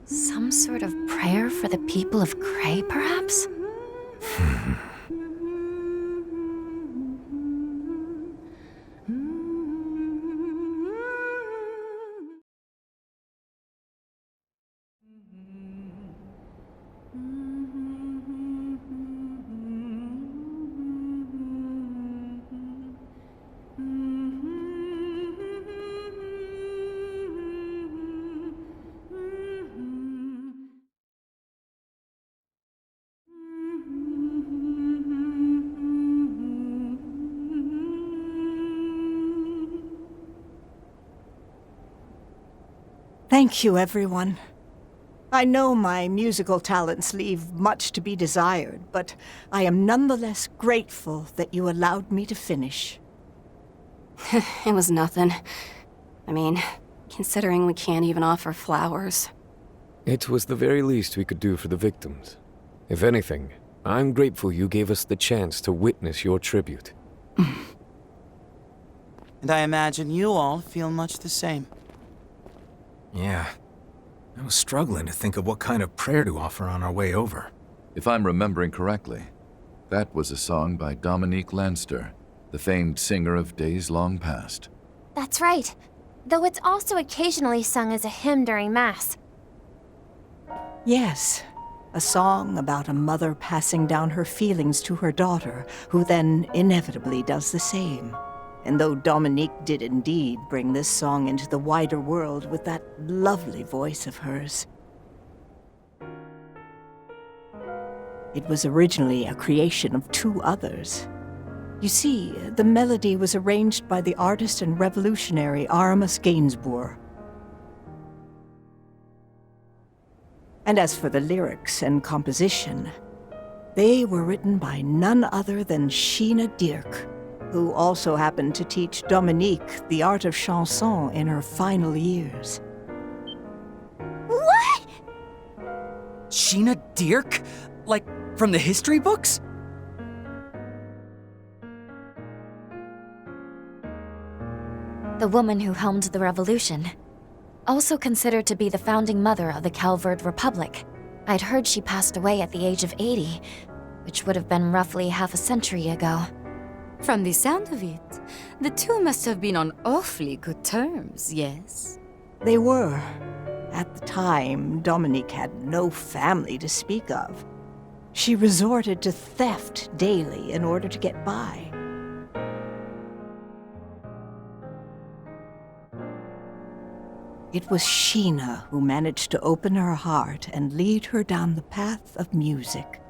Some sort of prayer for the people of Cray, perhaps? Thank you, everyone. I know my musical talents leave much to be desired, but I am nonetheless grateful that you allowed me to finish. It was nothing. I mean, considering we can't even offer flowers. It was the very least we could do for the victims. If anything, I'm grateful you gave us the chance to witness your tribute. And I imagine you all feel much the same. Yeah. I was struggling to think of what kind of prayer to offer on our way over. If I'm remembering correctly, that was a song by Dominique Lanster, the famed singer of days long past. That's right. Though it's also occasionally sung as a hymn during Mass. Yes, a song about a mother passing down her feelings to her daughter, who then inevitably does the same. And though Dominique did indeed bring this song into the wider world with that lovely voice of hers, it was originally a creation of two others. You see, the melody was arranged by the artist and revolutionary Aramis Gainsbourg. And as for the lyrics and composition, they were written by none other than Sheena Dirk, who also happened to teach Dominique the art of chanson in her final years. What? Sheena Dirk? Like, from the history books? The woman who helmed the revolution. Also considered to be the founding mother of the Calvert Republic. I'd heard she passed away at the age of 80, which would have been roughly half a century ago. From the sound of it, the two must have been on awfully good terms, yes? They were. At the time, Dominique had no family to speak of. She resorted to theft daily in order to get by. It was Sheena who managed to open her heart and lead her down the path of music.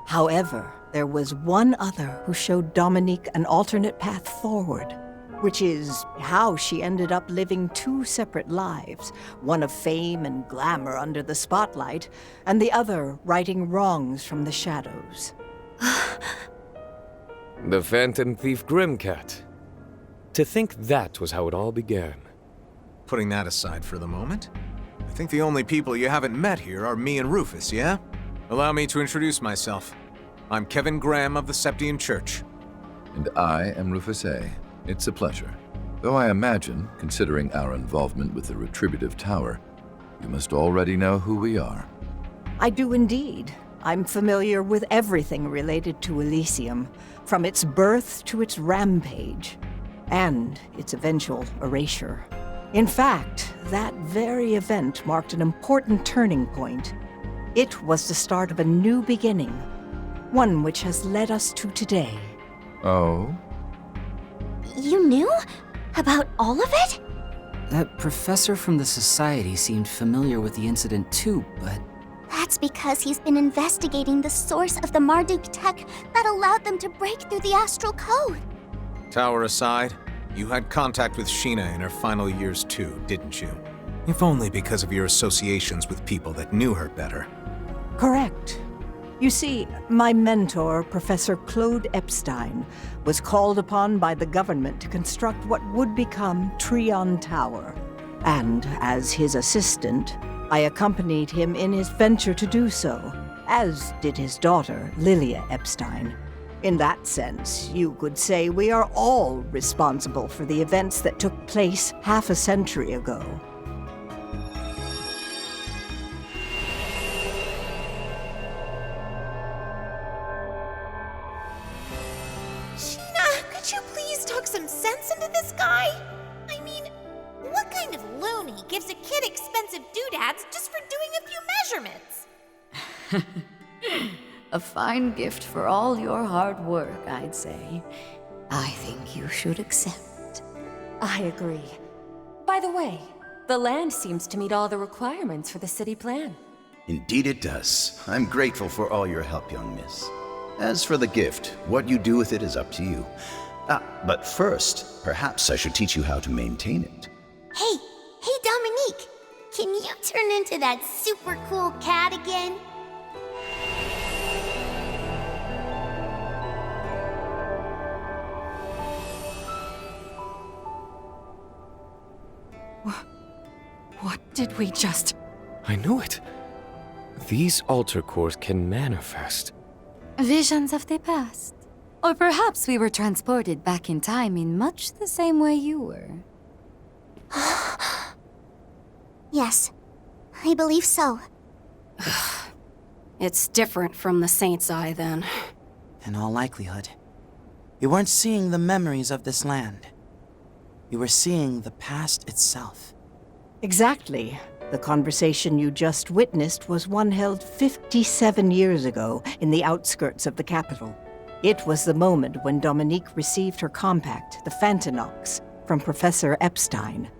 However, there was one other who showed Dominique an alternate path forward, which is how she ended up living two separate lives, one of fame and glamour under the spotlight, and the other righting wrongs from the shadows. The Phantom Thief Grimcat. To think that was how it all began. Putting that aside for the moment, I think the only people you haven't met here are me and Rufus, yeah? Allow me to introduce myself. I'm Kevin Graham of the Septian Church. And I am Rufus A. It's a pleasure. Though I imagine, considering our involvement with the Retributive Tower, you must already know who we are. I do indeed. I'm familiar with everything related to Elysium, from its birth to its rampage, and its eventual erasure. In fact, that very event marked an important turning point. It was the start of a new beginning, one which has led us to today. Oh? You knew? About all of it? That professor from the Society seemed familiar with the incident too, but... That's because he's been investigating the source of the Marduk tech that allowed them to break through the astral code. Tower aside, you had contact with Sheena in her final years too, didn't you? If only because of your associations with people that knew her better. Correct. You see, my mentor, Professor Claude Epstein, was called upon by the government to construct what would become Trion Tower. And as his assistant, I accompanied him in his venture to do so, as did his daughter, Lilia Epstein. In that sense, you could say we are all responsible for the events that took place half a century ago. Sheena, could you please talk some sense into this guy? I mean, what kind of loony gives a kid expensive doodads just for doing a few measurements? A fine gift for all your hard work, I'd say. I think you should accept. I agree. By the way, the land seems to meet all the requirements for the city plan. Indeed it does. I'm grateful for all your help, young miss. As for the gift, what you do with it is up to you. But first, perhaps I should teach you how to maintain it. Hey, Dominique! Can you turn into that super cool cat again? What did we just... I knew it. These altar cores can manifest. Visions of the past. Or perhaps we were transported back in time in much the same way you were. Yes, I believe so. It's different from the Saint's Eye, then. In all likelihood, you weren't seeing the memories of this land. You were seeing the past itself. Exactly. The conversation you just witnessed was one held 57 years ago in the outskirts of the capital. It was the moment when Dominique received her compact, the Fantinox, from Professor Epstein.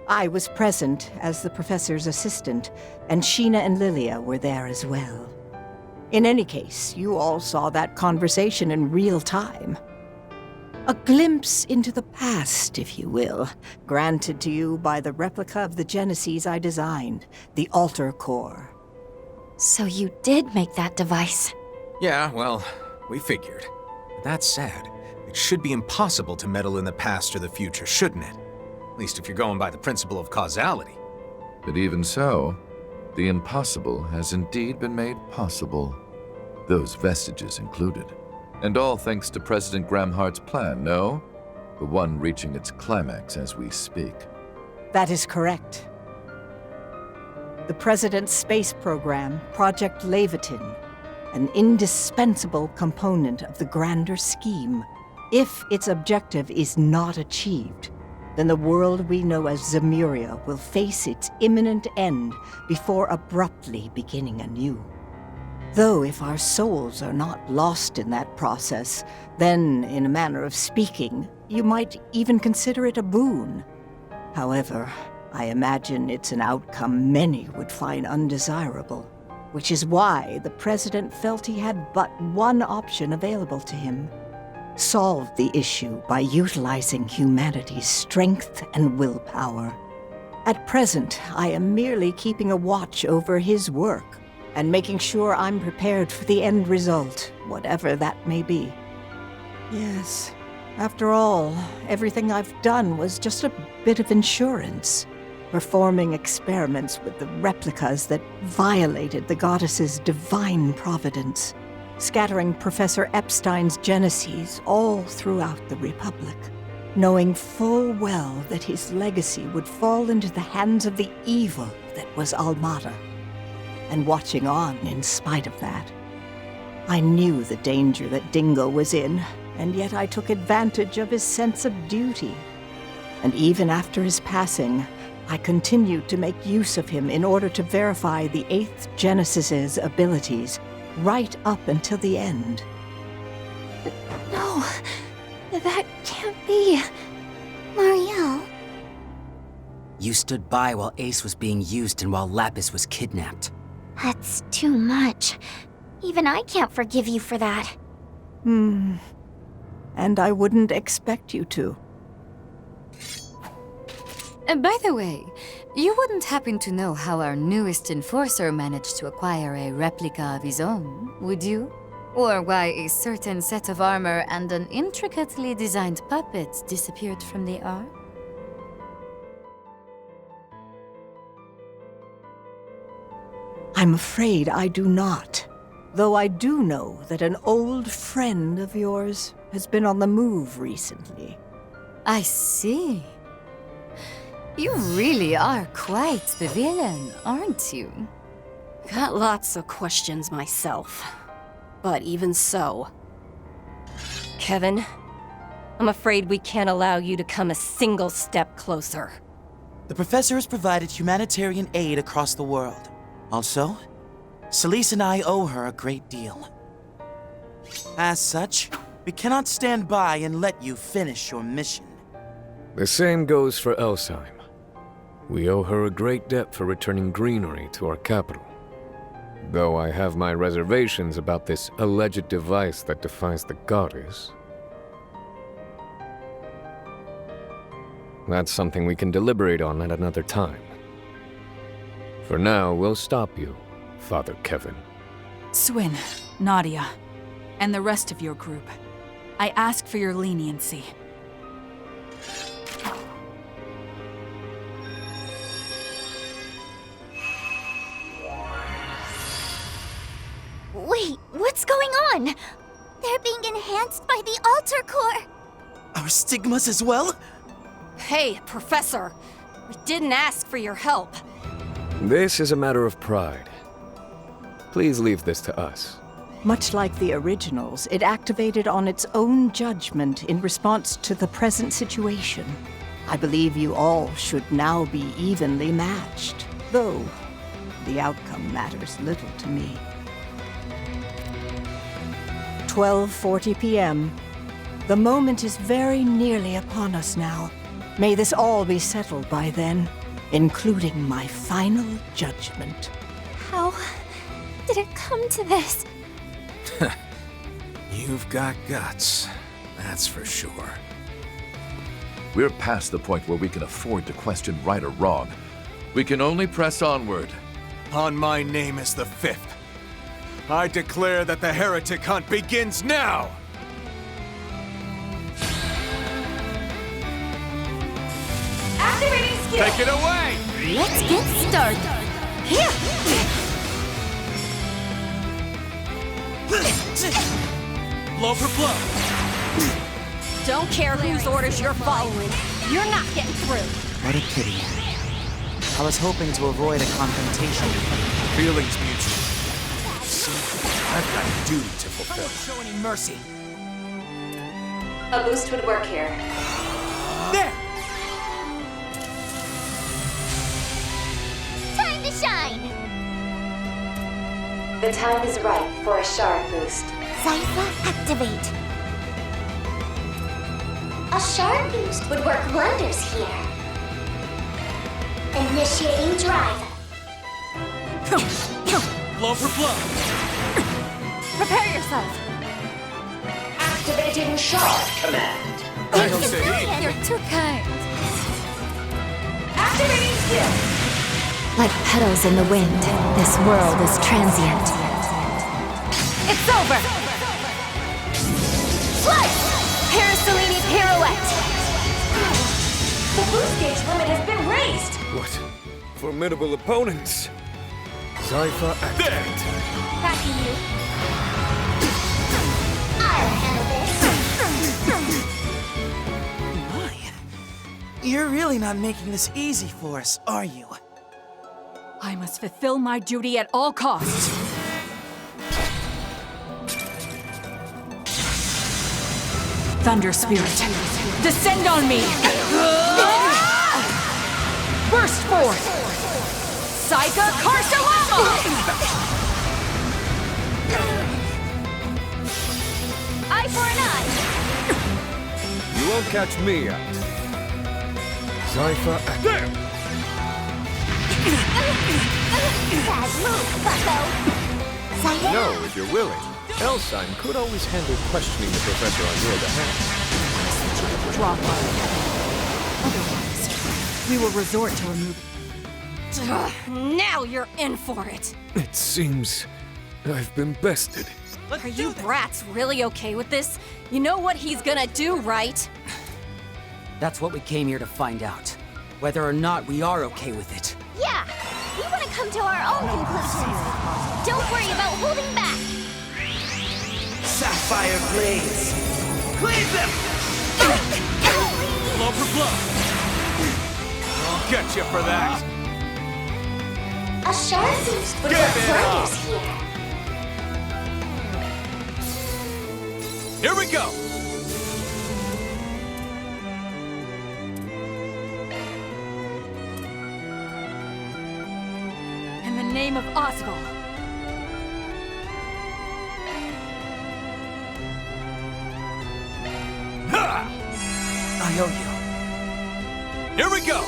I was present as the professor's assistant, and Sheena and Lilia were there as well. In any case, you all saw that conversation in real time. A glimpse into the past, if you will, granted to you by the replica of the Genesis I designed, the altar core. So you did make that device. Yeah, well, we figured. That said, it should be impossible to meddle in the past or the future, shouldn't it? At least if you're going by the principle of causality. But even so, the impossible has indeed been made possible. Those vestiges included. And all thanks to President Gramhart's plan, no? The one reaching its climax as we speak. That is correct. The President's space program, Project Levitin, an indispensable component of the grander scheme. If its objective is not achieved, then the world we know as Zemuria will face its imminent end before abruptly beginning anew. Though if our souls are not lost in that process, then, in a manner of speaking, you might even consider it a boon. However, I imagine it's an outcome many would find undesirable, which is why the President felt he had but one option available to him: solve the issue by utilizing humanity's strength and willpower. At present, I am merely keeping a watch over his work, and making sure I'm prepared for the end result, whatever that may be. Yes, after all, everything I've done was just a bit of insurance, performing experiments with the replicas that violated the goddess's divine providence, scattering Professor Epstein's Genesis all throughout the Republic, knowing full well that his legacy would fall into the hands of the evil that was Almata, and watching on in spite of that. I knew the danger that Dingo was in, and yet I took advantage of his sense of duty. And even after his passing, I continued to make use of him in order to verify the 8th Genesis's abilities, right up until the end. No, that can't be. Marielle. You stood by while Ace was being used and while Lapis was kidnapped. That's too much. Even I can't forgive you for that. And I wouldn't expect you to. By the way, you wouldn't happen to know how our newest enforcer managed to acquire a replica of his own, would you? Or why a certain set of armor and an intricately designed puppet disappeared from the ark? I'm afraid I do not. Though I do know that an old friend of yours has been on the move recently. I see. You really are quite the villain, aren't you? Got lots of questions myself. But even so... Kevin, I'm afraid we can't allow you to come a single step closer. The professor has provided humanitarian aid across the world. Also, Celise and I owe her a great deal. As such, we cannot stand by and let you finish your mission. The same goes for Elsheim. We owe her a great debt for returning greenery to our capital. Though I have my reservations about this alleged device that defies the goddess. That's something we can deliberate on at another time. For now, we'll stop you, Father Kevin. Swin, Nadia, and the rest of your group. I ask for your leniency. Wait, what's going on? They're being enhanced by the altar core. Our stigmas as well? Hey, Professor! We didn't ask for your help. This is a matter of pride. Please leave this to us. Much like the originals, it activated on its own judgment in response to the present situation. I believe you all should now be evenly matched, though the outcome matters little to me. 12:40 p.m. The moment is very nearly upon us now. May this all be settled by then, including my final judgment. How did it come to this? You've got guts, that's for sure. We're past the point where we can afford to question right or wrong. We can only press onward. On my name as the Fifth, I declare that the Heretic hunt begins now! Activating skill! Take it away! Let's get started. Here! Blow for blow! Don't care whose orders you're following. You're not getting through. What a pity. I was hoping to avoid a confrontation. Feelings mutual. I've got a duty to fulfill. Don't show any mercy. A boost would work here. There! Time to shine! The time is right for a shard boost. Zypha, activate. A shard boost would work wonders here. Initiating drive. Blow for blow! Prepare yourself. Activating shard command. You're too kind. Activating skill! Like petals in the wind, this world is transient. It's over! Slice! Parasolini pirouette! The boost gauge limit has been raised. What formidable opponents! Zypha activate. Backing you. I'll handle this. My. You're really not making this easy for us, are you? I must fulfill my duty at all costs. Thunder Spirit, descend on me! Burst forth! Psycha Karsalama! Eye for an eye! You won't catch me out. Zypha activate. Bad move, bucko! Zypha? No, if you're willing. Elsheim could always handle questioning the professor on your behalf. Drop our Otherwise, we will resort to remove. Now you're in for it. It seems I've been bested. Are you brats really okay with this? You know what he's gonna do, right? That's what we came here to find out. Whether or not we are okay with it. Yeah! We want to come to our own conclusions! Don't worry about holding back! sapphire blades. Cleave them! Blow for blow. I'll get you for that. A sure seems to Give it up! here. Here we go. In the name of Osgol. I owe you. Here we go.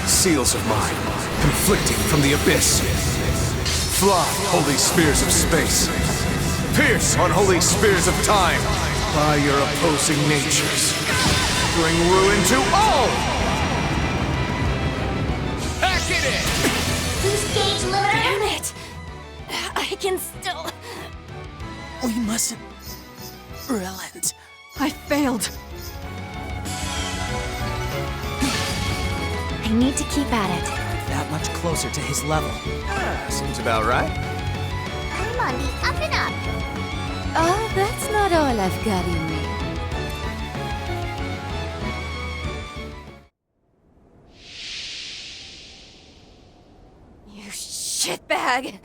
Seals of mine, conflicting from the abyss. Fly, holy spears of space. Pierce, unholy spears of time. By your opposing natures. Bring ruin to all! Pack it in! Who's gauge limiter? Damn it! I can still... We mustn't relent. I failed. I need to keep at it. That much closer to his level. Seems about right. I'm on the up and up. Oh, that's not all I've got in me. You shitbag!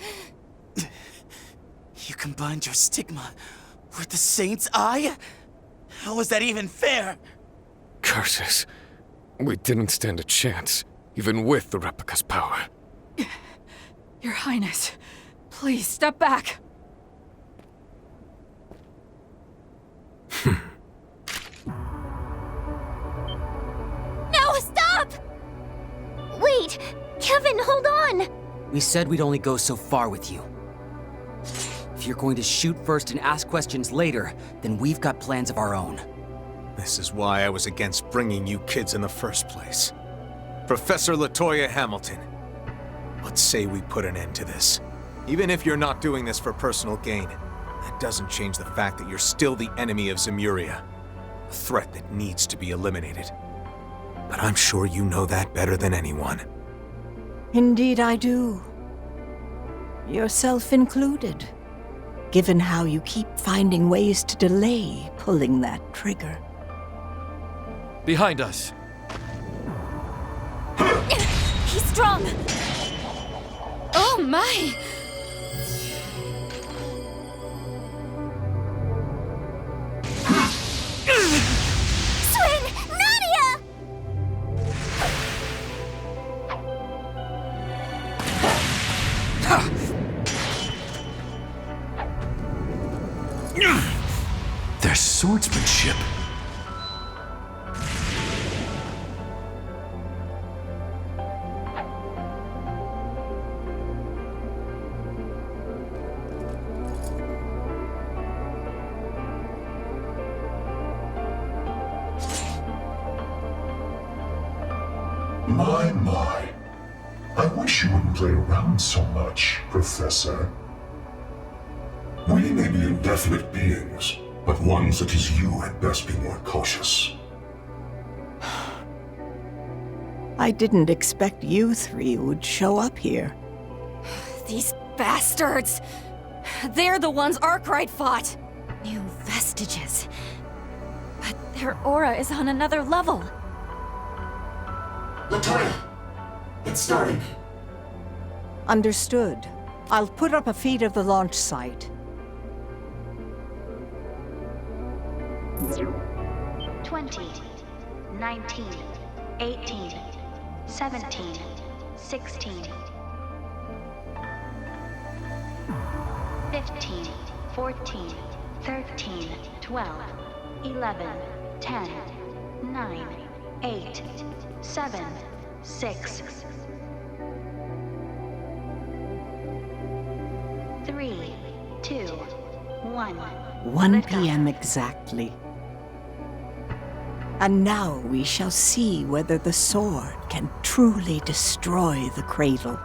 You combined your stigma with the Saint's Eye? How is that even fair? Curses. We didn't stand a chance, even with the replica's power. Your Highness, please step back. No, stop! Wait, Kevin, hold on! We said we'd only go so far with you. If you're going to shoot first and ask questions later, then we've got plans of our own. This is why I was against bringing you kids in the first place. Professor LaToya Hamilton, let's say we put an end to this. Even if you're not doing this for personal gain, that doesn't change the fact that you're still the enemy of Zemuria. A threat that needs to be eliminated. But I'm sure you know that better than anyone. Indeed I do. Yourself included, given how you keep finding ways to delay pulling that trigger. Behind us. He's strong! Oh my! Swin! Nadia! Their swordsmanship. My. I wish you wouldn't play around so much, Professor. We may be indefinite beings, but one such as you had best be more cautious. I didn't expect you three would show up here. These bastards! They're the ones Arkwright fought! New vestiges. But their aura is on another level. LaToya! It's starting. Understood. I'll put up a feed of the launch site. 20, 19, 18, 17, 16, 15, 14, 13, 12, 11, 10, 9, 8, 7, 6, 3, 2, 1. 1 p.m. exactly. And now we shall see whether the sword can truly destroy the cradle.